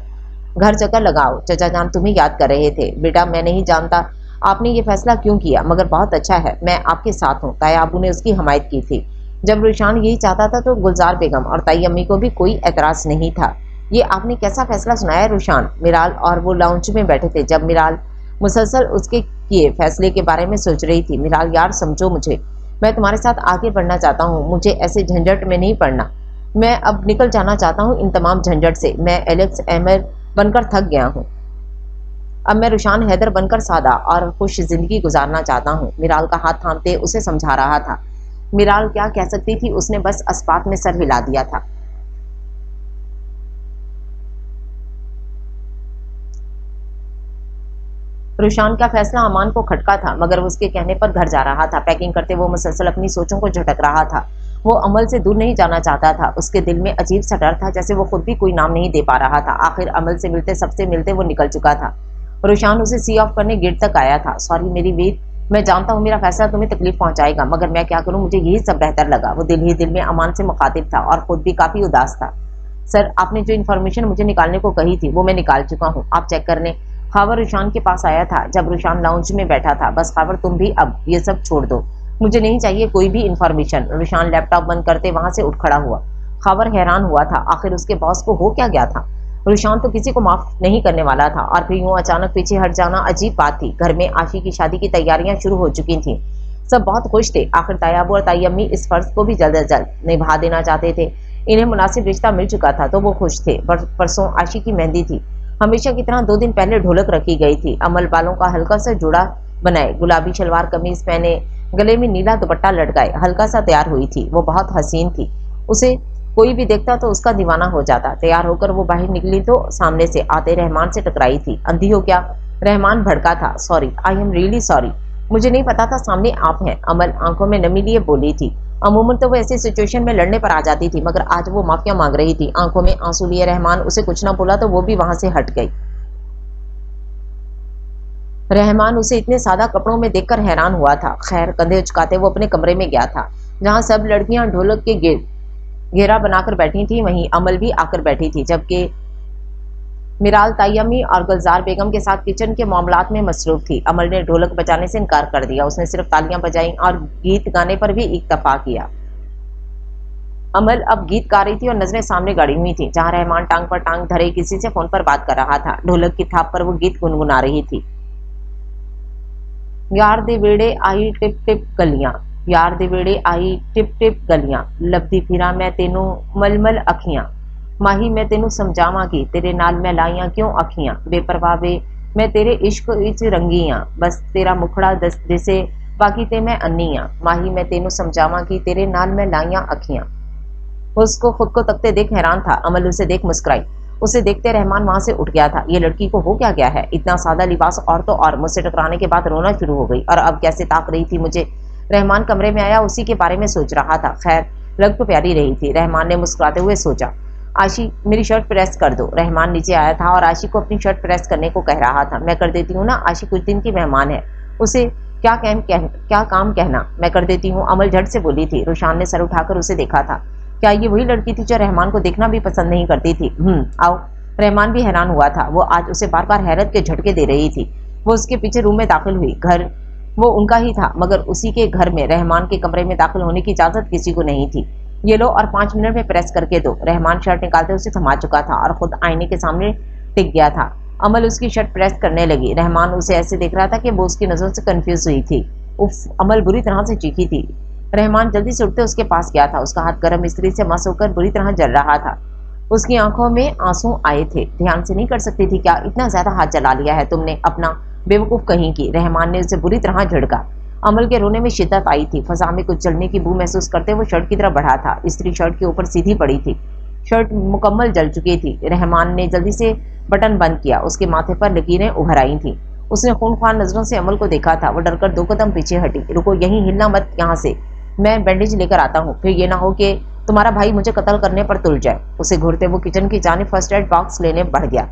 घर चक्कर लगाओ, चचा जान तुम्हें याद कर रहे थे। बेटा मैं नहीं जानता आपने ये फैसला क्यों किया, मगर बहुत अच्छा है, मैं आपके साथ हूँ। ताया अबू ने उसकी हमायत की थी। जब रुशान यही चाहता था तो गुलजार बेगम और ताई अम्मी को भी कोई एतराज नहीं था। ये आपने कैसा फैसला सुनाया रुशान? मिराल और वो लाउंज में बैठे थे जब मिराल मुसलसल उसके किए फैसले के बारे में सोच रही थी। मिराल यार समझो मुझे, मैं तुम्हारे साथ आगे बढ़ना चाहता हूँ, मुझे ऐसे झंझट में नहीं पड़ना। मैं अब निकल जाना चाहता हूँ इन तमाम झंझट से। मैं एलेक्स एमर बनकर थक गया हूँ। अब मैं रुशान हैदर बनकर सादा और खुश जिंदगी गुजारना चाहता हूँ। मिराल का हाथ थामते उसे समझा रहा था। मिराल क्या कह सकती थी, उसने बस अस्पात में सर हिला दिया था। रुशान का फैसला अमान को खटका था, मगर वो उसके कहने पर घर जा रहा था। पैकिंग करते वो मुसलसल अपनी सोचों को झटक रहा था। वो अमल से दूर नहीं जाना चाहता था। उसके दिल में अजीब सा डर था, जैसे वो खुद भी कोई नाम नहीं दे पा रहा था। आखिर अमल से मिलते सबसे मिलते वो निकल चुका था। रुशान उसे सी ऑफ करने गेट तक आया था। सॉरी मेरी वीर, मैं जानता हूँ मेरा फैसला तुम्हें तकलीफ पहुंचाएगा, मगर मैं क्या करूँ, मुझे यही सब बेहतर लगा। वो दिल ही दिल में अमान से मुखातिब था और खुद भी काफी उदास था। सर आपने जो इन्फॉर्मेशन मुझे निकालने को कही थी वो मैं निकाल चुका हूँ, आप चेक कर लें। खावर रुशान के पास आया था जब रुशान लाउंज में बैठा था। बस खावर तुम भी अब ये सब छोड़ दो, मुझे नहीं चाहिए कोई भी इन्फॉर्मेशन। रुशान लैपटॉप बंद करते वहां से उठ खड़ा हुआ। खावर हैरान हुआ था, आखिर उसके बॉस को हो क्या गया था। रुशान तो किसी को माफ नहीं करने वाला था, और फिर यूं अचानक पीछे हट जाना अजीब बात थी। घर में आशी की शादी की तैयारियां शुरू हो चुकी थी। सब बहुत खुश थे। आखिर तायाबू और ताई अम्मी इस फर्ज को भी जल्द अज जल्द निभा देना चाहते थे। इन्हें मुनासिब रिश्ता मिल चुका था तो वो खुश थे। परसों आशी की मेहंदी थी। हमेशा की तरह 2 दिन पहले ढोलक रखी गई थी। अमल बालों का हल्का सा जोड़ा बनाए, गुलाबी शलवार कमीज पहने, गले में नीला दुपट्टा लटकाए, हल्का सा तैयार हुई थी। वो बहुत हसीन थी, उसे कोई भी देखता तो उसका दीवाना हो जाता। तैयार होकर वो बाहर निकली तो सामने से आते रहमान से टकराई थी। अंधी हो क्या? रहमान भड़का था। Sorry, I am really sorry, मुझे नहीं पता था सामने आप हैं। अमल आंखों में नमी लिए बोली थी। अमूमन तो वो ऐसी सिचुएशन में लड़ने पर आ जाती थी, मगर आज वो माफिया मांग रही थी। आंखों में आंसू लिए रहमान उसे कुछ ना बोला तो वो भी वहां से हट गई। रहमान उसे इतने सादा कपड़ों में देखकर हैरान हुआ था। खैर, कंधे उचकाते वो अपने कमरे में गया था, जहां सब लड़कियां ढोलक के घेरा बनाकर बैठी थी। वहीं अमल भी आकर बैठी थी, जबकि मिराल तायमी और गुलजार बेगम के साथ किचन के मामलात में मसरूफ थी। अमल ने ढोलक बजाने से इनकार कर दिया। उसने सिर्फ तालियां बजाई और गीत गाने पर भी इक्तफा किया। अमल अब गीत गा रही थी और नजरें सामने गाड़ी हुई थी, जहां रहमान टांग पर टांग धरे किसी से फोन पर बात कर रहा था। ढोलक की थाप पर वो गीत गुनगुना रही थी। यार दे वेड़े आई टिप टिप गलियां, यार दे वेड़े आई टिप टिप गलियां, लभदी फिरा मैं तेनू मलमल अखियां, माही मैं तेनू समझावांगी तेरे नाल मैं लाइयां क्यों अखियां, बेपरवाह वे मैं तेरे इश्क विच रंगीयां, बस तेरा मुखड़ा दस दिसे बाकी ते मैं अन्नीयां, माही मैं तेनू समझावांगी तेरे नाल मैं लाइयां अखियां। उसको खुद को तकते देख हैरान था। अमल उसे देख मुस्कुराई। उसे देखते रहमान वहां से उठ गया था। ये लड़की को हो क्या गया है? इतना सादा लिबास और तो और मुझसे टकराने के बाद रोना शुरू हो गई, और अब कैसे ताक रही थी मुझे। रहमान कमरे में आया, उसी के बारे में सोच रहा था। खैर, लग तो प्यारी रही थी। रहमान ने मुस्कुराते हुए सोचा, आशी मेरी शर्ट प्रेस कर दो। रहमान नीचे आया था और आशी को अपनी शर्ट प्रेस करने को कह रहा था। मैं कर देती हूँ ना, आशी कुछ दिन की मेहमान है, उसे क्या काम कहना, मैं कर देती हूँ, अमल झट से बोली थी। रुशान ने सर उठाकर उसे देखा था। क्या ये वही लड़की थी जो रहमान को देखना भी पसंद नहीं करती थी? आओ। रहमान भी हैरान हुआ था। वो आज उसे बार बार हैरत के झटके दे रही थी। वो उसके पीछे रूम में दाखिल हुई। घर वो उनका ही था, मगर उसी के घर में रहमान के कमरे में दाखिल होने की इजाजत किसी को नहीं थी। ये लो और 5 मिनट में प्रेस करके दो। रहमान शर्ट निकालते उसे थमा चुका था और खुद आईने के सामने टिक गया था। अमल उसकी शर्ट प्रेस करने लगी। रहमान उसे ऐसे देख रहा था कि वो उसकी नजरों से कंफ्यूज हुई थी। उफ, अमल बुरी तरह से चीखी थी। रहमान जल्दी से उठते उसके पास गया था। उसका हाथ गर्म इस्त्री से मस होकर बुरी तरह जल रहा था। उसकी आंखों में आंसू आए थे। ध्यान से नहीं कर सकती थी क्या? इतना ज्यादा हाथ जला लिया है तुमने अपना, बेवकूफ कहीं की। रहमान ने उसे बुरी तरह झड़का। अमल के रोने में शिद्दत आई थी। फजा में कुछ जलने की बू महसूस करते वो शर्ट की तरफ बढ़ा था। इस्त्री शर्ट के ऊपर सीधी पड़ी थी। शर्ट मुकम्मल जल चुकी थी। रहमान ने जल्दी से बटन बंद किया। उसके माथे पर लकीरें उभर आई थी। उसने खूनख्वार नजरों से अमल को देखा था। वो डरकर 2 कदम पीछे हटी। रुको, यहीं हिलना मत, यहाँ से मैं बैंडेज लेकर आता हूँ, फिर ये ना हो कि तुम्हारा भाई मुझे कत्ल करने पर तुल जाए। उसे घूरते वो किचन की जानिब फर्स्ट एड बॉक्स लेने बढ़ गया।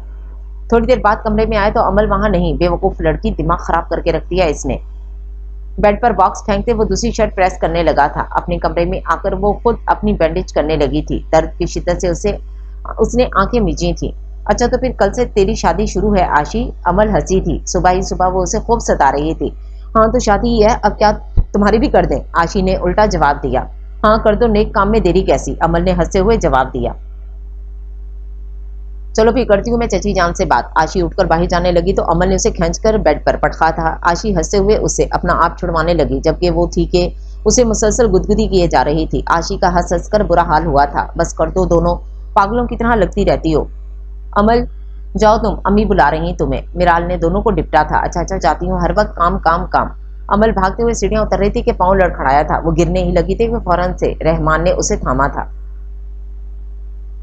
थोड़ी देर बाद कमरे में आए तो अमल वहां नहीं। बेवकूफ लड़की, दिमाग खराब करके रख दिया इसने। बेड पर बॉक्स फेंकते वो दूसरी शर्ट प्रेस करने लगा था। अपने कमरे में आकर वो खुद अपनी बैंडेज करने लगी थी। दर्द की शिद्दत से उसने आंखें मीची थी। अच्छा तो फिर कल से तेरी शादी शुरू है आशी। अमल हंसी थी। सुबह ही सुबह वो उसे खूब सता रही थी। हाँ तो शादी ही है, अब क्या तुम्हारी भी कर दें? आशी ने उल्टा जवाब दिया। हाँ कर दो, नेक काम में देरी कैसी? अमल ने हंसते हुए जवाब दिया। चलो फिर करती हूँ मैं चची जान से बात। आशी उठकर बाहर जाने लगी तो अमल ने उसे खींचकर बेड पर पटका था। आशी हंसते हुए उससे अपना आप छुड़वाने लगी, जबकि वो थी कि उसे मुसलसल गुदगुदी किए जा रही थी। आशी का हंस हंस कर बुरा हाल हुआ था। बस कर दो, दोनों पागलों की तरह लगती रहती हो। अमल जाओ तुम, अम्मी बुला रही तुम्हें। मिराल ने दोनों को डिपटा था। अच्छा अच्छा जाती हूँ, हर वक्त काम काम काम। अमल भागते हुए सीढ़ियां उतर रही थी कि पांव लड़खड़ाया था। वो गिरने ही लगी थी कि फौरन से रहमान ने उसे थामा था।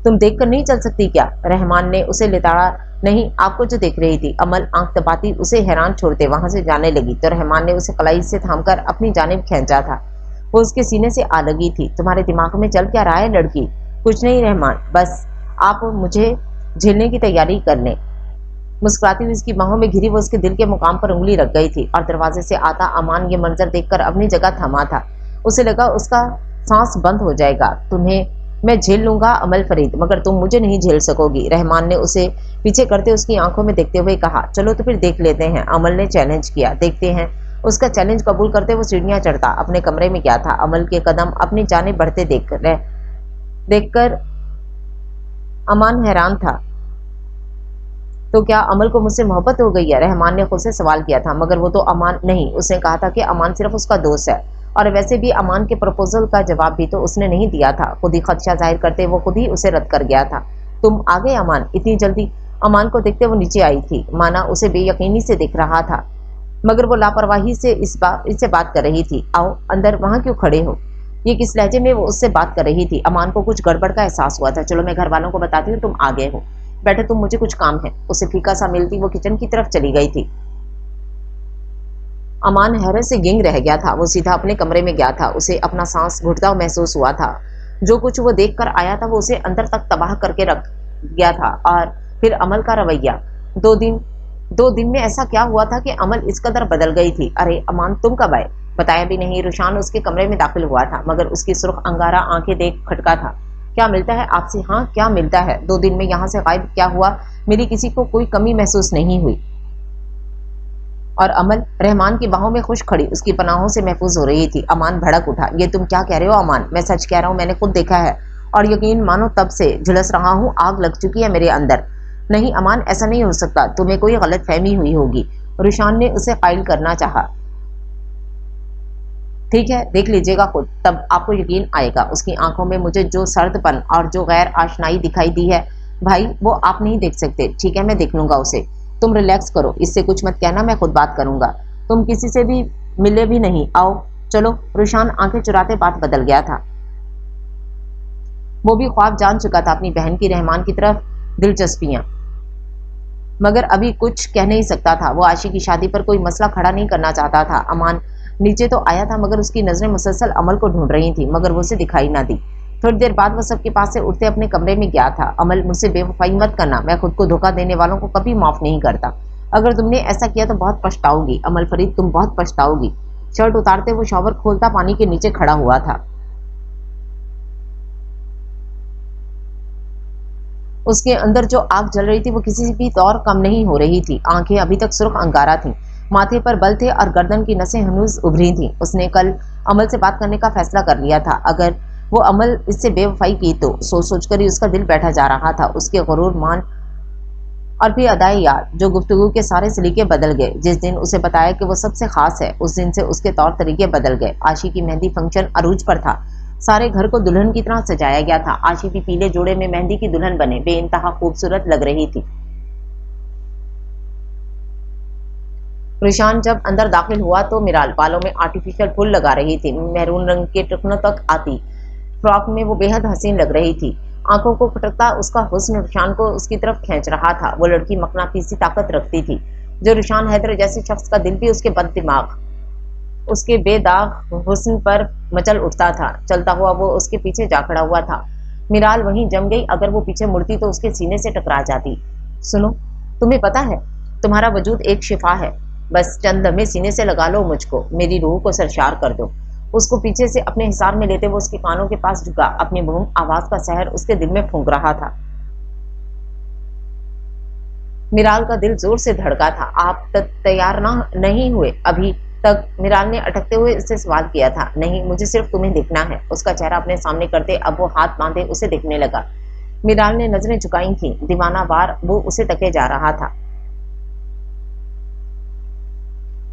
तुम देखकर नहीं चल सकती क्या? रहमान ने उसे लिताड़ा। नहीं, आपको जो देख रही थी। अमल आंख दबाती उसे हैरान छोड़ते वहां से जाने लगी तो रहमान ने उसे कलाई से थामकर अपनी जानिब खींचा था। वो उसके सीने से आ लगी थी। तुम्हारे दिमाग में चल क्या रहा है लड़की? कुछ नहीं रहमान, बस आप मुझे झेलने की तैयारी कर लें। मुस्कुराती हुई उसकी बाहों में घिरी वो उसके दिल के मुकाम पर उंगली रख गई थी और दरवाजे से आता अमान ये मंजर देखकर अपनी जगह थमा था। उसे लगा उसका सांस बंद हो जाएगा। तुम्हें मैं झेल लूंगा अमल फरीद, मगर तुम मुझे नहीं झेल सकोगी। रहमान ने उसे पीछे करते उसकी आंखों में देखते हुए कहा। चलो तो फिर देख लेते हैं। अमल ने चैलेंज किया। देखते हैं। उसका चैलेंज कबूल करते वो सीढ़ियां चढ़ता अपने कमरे में गया था। अमल के कदम अपनी जाने बढ़ते देखकर अमान हैरान था। तो क्या अमल को मुझसे मोहब्बत हो गई है? रहमान ने खुद से सवाल किया था। मगर वो तो अमान नहीं, उसने कहा था कि अमान सिर्फ उसका दोस्त है। और वैसे भी अमान के प्रपोजल का जवाब भी तो उसने नहीं दिया था। खुद ही खदशा जाहिर करते वो खुद ही उसे रद्द कर गया था। तुम आ गए अमान, इतनी जल्दी? अमान को देखते वो नीचे आई थी, माना उसे बेयकीनी से दिख रहा था, मगर वो लापरवाही से इससे बात कर रही थी। आओ अंदर, वहां क्यों खड़े हो? ये किस लहजे में वो उससे बात कर रही थी? अमान को कुछ गड़बड़ का एहसास हुआ था। चलो मैं घर वालों को बताती हूँ तुम आ गए हो। बैठे तुम, मुझे कुछ काम है। उसे फीका सा मिलती वो किचन की तरफ चली गई थी। अमान हैरत से गिंग रह गया था। वो सीधा अपने कमरे में गया था। उसे अपना सांस घुटता महसूस हुआ था। जो कुछ वो देख कर आया था वो उसे अंदर तक तबाह करके रख गया था। और फिर अमल का रवैया। दो दिन में ऐसा क्या हुआ था कि अमल इस कदर बदल गई थी? अरे अमान तुम कब आए? बताया भी नहीं। रुशान उसके कमरे में दाखिल हुआ था, मगर उसकी सुर्ख अंगारा आंखें देख खटका था। क्या मिलता है आपसे? हाँ क्या मिलता है? 2 दिन में यहाँ से गायब क्या हुआ? मेरी किसी को कोई कमी महसूस नहीं हुई। और अमल रहमान की बाहों में खुश खड़ी उसकी पनाहों से महफूज हो रही थी। अमान भड़क उठा। ये तुम क्या कह रहे हो अमान? मैं सच कह रहा हूँ, मैंने खुद देखा है और यकीन मानो तब से झुलस रहा हूँ। आग लग चुकी है मेरे अंदर। नहीं अमान, ऐसा नहीं हो सकता, तुम्हें कोई गलत फहमी हुई होगी। रुशान ने उसे कायल करना चाहा। ठीक है, देख लीजिएगा खुद, तब आपको यकीन आएगा। उसकी आंखों में मुझे जो सर्दपन और जो गैर आशनाई दिखाई दी है भाई, वो आप नहीं देख सकते। ठीक है, मैं देख लूंगा उसे। तुम रिलैक्स करो, इससे कुछ मत कहना, मैं खुद बात करूंगा। तुम किसी से भी मिले भी नहीं, आओ चलो। रुशान आंखें चुराते बात बदल गया था। वो भी ख्वाब जान चुका था अपनी बहन की रहमान की तरफ दिलचस्पियां, मगर अभी कुछ कह नहीं सकता था। वो आशी की शादी पर कोई मसला खड़ा नहीं करना चाहता था। अमान नीचे तो आया था, मगर उसकी नजरें मुसलसल अमल को ढूंढ रही थी, मगर वो उसे दिखाई ना दी। थोड़ी देर बाद वो सबके पास से उठते अपने कमरे में गया था। अमल, मुझसे बेवफाई मत करना, मैं खुद को धोखा देने वालों को कभी माफ नहीं करता। अगर तुमने ऐसा किया तो बहुत पछताओगी अमल फरीद, तुम बहुत पछताओगी। शर्ट उतारते वो शॉवर खोलता पानी के नीचे खड़ा हुआ था। उसके अंदर जो आग जल रही थी वो किसी भी तौर कम नहीं हो रही थी। आंखें अभी तक सुर्ख अंगारा थीं, माथे पर बल थे और गर्दन की नसें हनूज उभरी थीं। उसने कल अमल से बात करने का फैसला कर लिया था। अगर वो अमल इससे बेवफाई की तो सोच सोचकर ही उसका दिल बैठा जा रहा था। उसके गुरूर, मान और भी अदाए याद, जो गुफ्तगू के सारे सलीके बदल गए। जिस दिन उसे बताया कि वो सबसे खास है, उस दिन से उसके तौर तरीके बदल गए। आशी की मेहंदी फंक्शन अरूज पर था। सारे घर को दुल्हन की तरह सजाया गया था। आशी भी पीले जोड़े में मेहंदी की दुल्हन बने बेइंतहा खूबसूरत लग रही थी। रुशान जब अंदर दाखिल हुआ तो मिराल बालों में आर्टिफिशियल फूल लगा रही थी। मैरून रंग के टखनों तक आती फ्रॉक में वो बेहद हसीन लग रही थी। आंखों को खटकता उसका हुस्न रुशान को उसकी तरफ खींच रहा था। वो लड़की मकनातीसी ताकत रखती थी, जो रुशान हैदर जैसे शख्स का दिल भी उसके बद दिमाग, उसके बेदाग हुस्न पर मचल उठता था। चलता हुआ वो उसके पीछे जा खड़ा हुआ था। मिराल वहीं जम गई। अगर वो पीछे मुड़ती तो उसके सीने से टकरा जाती। सुनो, तुम्हें पता है तुम्हारा वजूद एक शिफा है। बस चंद लम्हे सीने से लगा लो मुझको, मेरी रूह को सरशार कर दो। उसको पीछे से अपने हिसार में लेते वो उसके कानों के पास झुका। अपनी बूम आवाज का सहर उसके दिल में फूंक रहा था। मिराल का दिल जोर से धड़का था। आप तैयार नहीं हुए अभी तक? मिराल ने अटकते हुए उससे सवाल किया था। नहीं, मुझे सिर्फ तुम्हें देखना है। उसका चेहरा अपने सामने करते अब वो हाथ बांधे उसे देखने लगा। मिराल ने नजरें झुकाई थी, दीवाना वार वो उसे तके जा रहा था।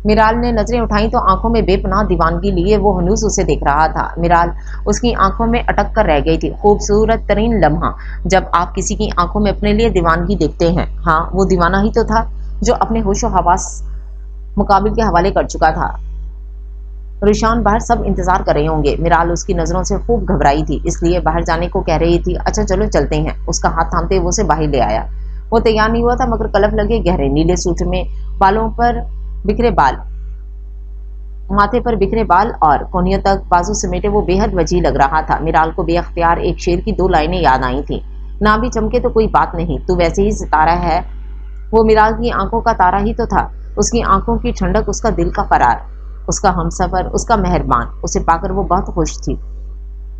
मिराल ने नजरें उठाई तो आंखों में बेपनाह दीवानगी लिए वो हनूस उसे देख रहा था। मिराल उसकी आंखों में अटक कर रह गई थी। खूबसूरत तरीन लम्हा जब आप किसी की आंखों में अपने लिए दीवानगी देखते हैं। हाँ, वो दीवाना ही तो था जो अपने होशो हवास मुकाबिल के हवाले कर चुका था। रुशान बाहर सब इंतजार कर रहे होंगे। मिराल उसकी नजरों से खूब घबराई थी, इसलिए बाहर जाने को कह रही थी। अच्छा चलो चलते हैं। उसका हाथ थामते वो उसे बाहर ले आया। वो तैयार नहीं हुआ था, मगर कलफ लगे गहरे नीले सूट में, बालों पर बिखरे बाल, माथे पर बिखरे बाल और कोहनियों तक बाजू समेटे वो बेहद वजी लग रहा था। मिराल को बेअख्तियार एक शेर की 2 लाइनें याद आई थी। ना भी चमके तो कोई बात नहीं, तू वैसे ही सितारा है। वो मिराल की आंखों का तारा ही तो था। उसकी आंखों की ठंडक, उसका दिल का करार, उसका हमसफर, उसका मेहरबान। उसे पाकर वो बहुत खुश थी।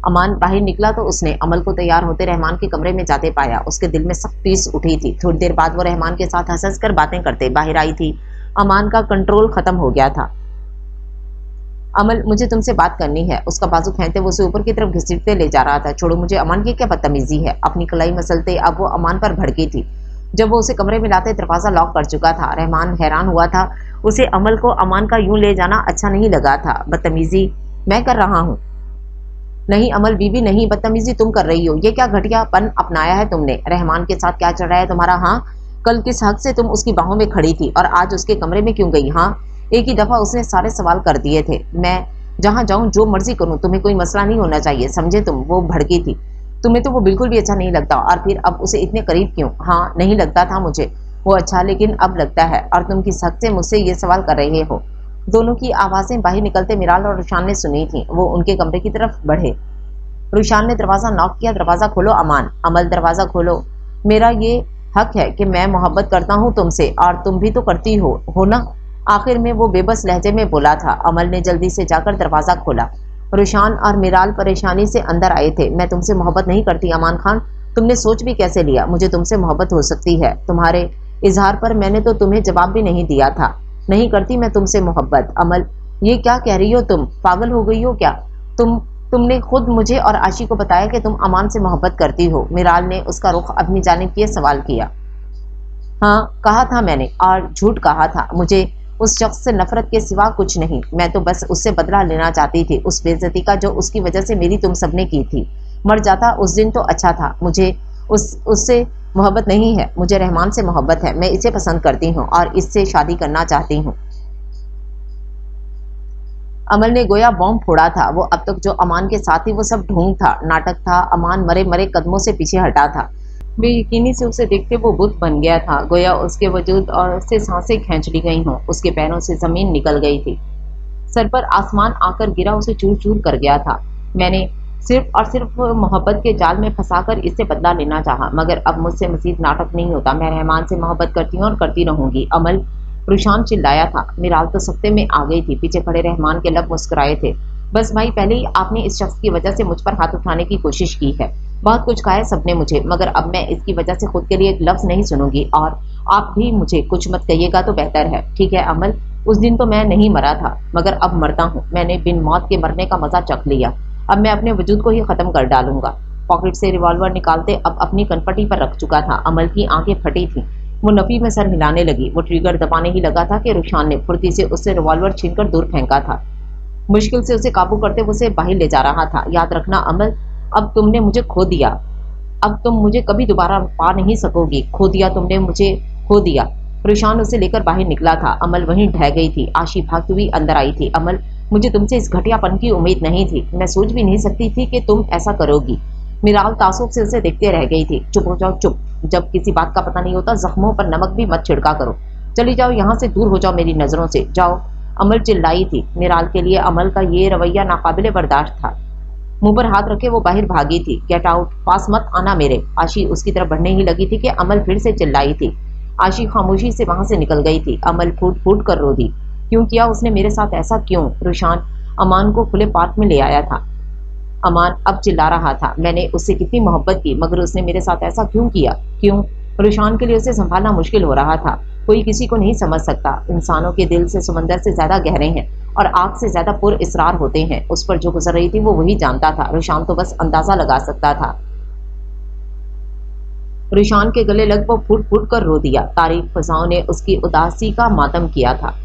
अमान बाहर निकला तो उसने अमल को तैयार होते रहमान के कमरे में जाते पाया। उसके दिल में सख्त टीस उठी थी। थोड़ी देर बाद वो रहमान के साथ हंस कर बातें करते बाहर आई थी। अमान का कंट्रोल खत्म हो गया था। अमल, मुझे तुमसे बात करनी है। उसका बाजू फेंकते वो उसे ऊपर की तरफ घसीटते ले जा रहा था। छोड़ो मुझे। अमान की क्या बदतमीजी है। अपनी कलाई मसलते अब वो अमान पर भड़की थी। जब वो उसे कमरे में लाते दरवाजा लॉक कर चुका था। रहमान हैरान हुआ था। उसे अमल को अमान का यूं ले जाना अच्छा नहीं लगा था। बदतमीजी मैं कर रहा हूँ? नहीं अमल बीबी नहीं, बदतमीजी तुम कर रही हो। ये क्या घटियापन अपनाया है तुमने? रहमान के साथ क्या चल रहा है तुम्हारा? हाँ, कल किस हक से तुम उसकी बाहों में खड़ी थी और आज उसके कमरे में क्यों गई? हाँ, एक ही दफा उसने सारे सवाल कर दिए थे। मैं जहां जाऊं जो मर्जी करूं, तुम्हें कोई मसला नहीं होना चाहिए, समझे तुम? वो भड़की थी। तुम्हें तो वो बिल्कुल भी अच्छा नहीं लगता। और फिर अब उसे इतने करीब क्यों? हाँ, नहीं लगता था मुझे वो अच्छा, लेकिन अब लगता है। और तुम किस हक से मुझसे ये सवाल कर रहे हो? दोनों की आवाजें बाहर निकलते मिराल और रुशान ने सुनी थी। वो उनके कमरे की तरफ बढ़े। रुशान ने दरवाजा नॉक किया। दरवाजा खोलो अमान। अमल, दरवाजा खोलो। मेरा ये हक है कि मैं मोहब्बत करता हूँ तुमसे, और तुम भी तो करती हो ना? आखिर में वो बेबस लहजे में बोला था। अमल ने जल्दी से जाकर दरवाजा खोला। रुशान और मिराल परेशानी से अंदर आए थे। मैं तुमसे मोहब्बत नहीं करती अमान खान। तुमने सोच भी कैसे लिया मुझे तुमसे मोहब्बत हो सकती है? तुम्हारे इजहार पर मैंने तो तुम्हें जवाब भी नहीं दिया था। नहीं करती मैं तुमसे मोहब्बत। अमल, ये क्या कह रही हो तुम? पागल हो गई हो क्या? तुमने खुद मुझे और आशी को बताया कि तुम अमान से मोहब्बत करती हो। मिराल ने उसका रुख अपनी जानिब किए सवाल किया। हाँ, कहा था मैंने, और झूठ कहा था। मुझे उस शख्स से नफरत के सिवा कुछ नहीं। मैं तो बस उससे बदला लेना चाहती थी, उस बेइज्जती का जो उसकी वजह से मेरी तुम सबने की थी। मर जाता उस दिन तो अच्छा था। मुझे उससे मोहब्बत नहीं है, मुझे रहमान से मोहब्बत है। मैं इसे पसंद करती हूँ और इससे शादी करना चाहती हूँ। अमल ने गोया बॉम्ब फोड़ा था। वो अब तक जो अमान के साथ ही वो सब ढोंग था, नाटक था। अमान मरे मरे कदमों से पीछे हटा था। बेयकीनी से उसे देखते वो बुत बन गया था, गोया उसके वजूद और उससे सांसें खींच ली गई हों। उसके पैरों से जमीन निकल गई थी। सर पर आसमान आकर गिरा उसे चूर चूर कर गया था। मैंने सिर्फ और सिर्फ मोहब्बत के जाल में फंसाकर इससे बदला लेना चाहा, मगर अब मुझसे मजीद नाटक नहीं होता। मैं रहमान से मोहब्बत करती हूँ और करती रहूंगी। अमल, रुशान चिल्लाया था। मिराल तो सख्ते में आ गई थी। पीछे खड़े रहमान के लब मुस्कुराए थे। बस भाई, पहले ही आपने इस शख्स की वजह से मुझ पर हाथ उठाने की कोशिश की है। बहुत कुछ कहा है सबने मुझे, मगर अब मैं इसकी वजह से खुद के लिए एक लफ्ज नहीं सुनूंगी, और आप भी मुझे कुछ मत कहिएगा तो बेहतर है। ठीक है अमल, उस दिन तो मैं नहीं मरा था, मगर अब मरता हूँ। मैंने बिन मौत के मरने का मजा चख लिया। अब मैं अपने वजूद को ही खत्म कर डालूंगा। पॉकेट से रिवॉल्वर निकालते अब अपनी कनपटी पर रख चुका था। अमल की आंखें फटी थी। वो नफी में सर हिलाने लगी। वो ट्रिगर दबाने ही लगा था कि रुशान ने फुर्ती से उससे रिवॉल्वर छीनकर दूर फेंका था। मुश्किल से उसे काबू करते उसे बाहर ले जा रहा था। याद रखना अमल, अब तुमने मुझे खो दिया। अब तुम मुझे कभी दोबारा पा नहीं सकोगी। खो दिया तुमने मुझे, खो दिया। रुशान उसे लेकर बाहर निकला था। अमल वहीं ढह गई थी। आशी भागती हुई अंदर आई थी। अमल, मुझे तुमसे इस घटियापन की उम्मीद नहीं थी। मैं सोच भी नहीं सकती थी कि तुम ऐसा करोगी। मिराल तासुब से उसे देखते रह गई थी। चुप हो जाओ, चुप। जब किसी बात का पता नहीं होता जख्मों पर नमक भी मत छिड़का करो। चली जाओ यहाँ से, दूर हो जाओ मेरी नजरों से, जाओ। अमल चिल्लाई थी। मिराल के लिए अमल का ये रवैया नाकाबिले बर्दाश्त था। मुंह पर हाथ रखे वो बाहर भागी थी। गेट आउट, पास मत आना मेरे। आशी उसकी तरफ बढ़ने ही लगी थी कि अमल फिर से चिल्लाई थी। आशी खामोशी से वहां से निकल गई थी। अमल फूट फूट कर रो दी। क्यों किया उसने मेरे साथ ऐसा? क्यों? रुशान अमान को खुले पार्क में ले आया था। अमान अब चिल्ला रहा था। मैंने उससे कितनी मोहब्बत की, मगर उसने मेरे साथ ऐसा क्यों किया? क्यों? रुशान के लिए उसे संभालना मुश्किल हो रहा था। कोई किसी को नहीं समझ सकता। इंसानों के दिल से समंदर से ज्यादा गहरे हैं और आग से ज्यादा पुर इसरार होते हैं। उस पर जो गुजर रही थी वो वही जानता था। रुशान तो बस अंदाजा लगा सकता था। रुशान के गले लगभग फूट फूट कर रो दिया। तारीक फजाओं ने उसकी उदासी का मातम किया था।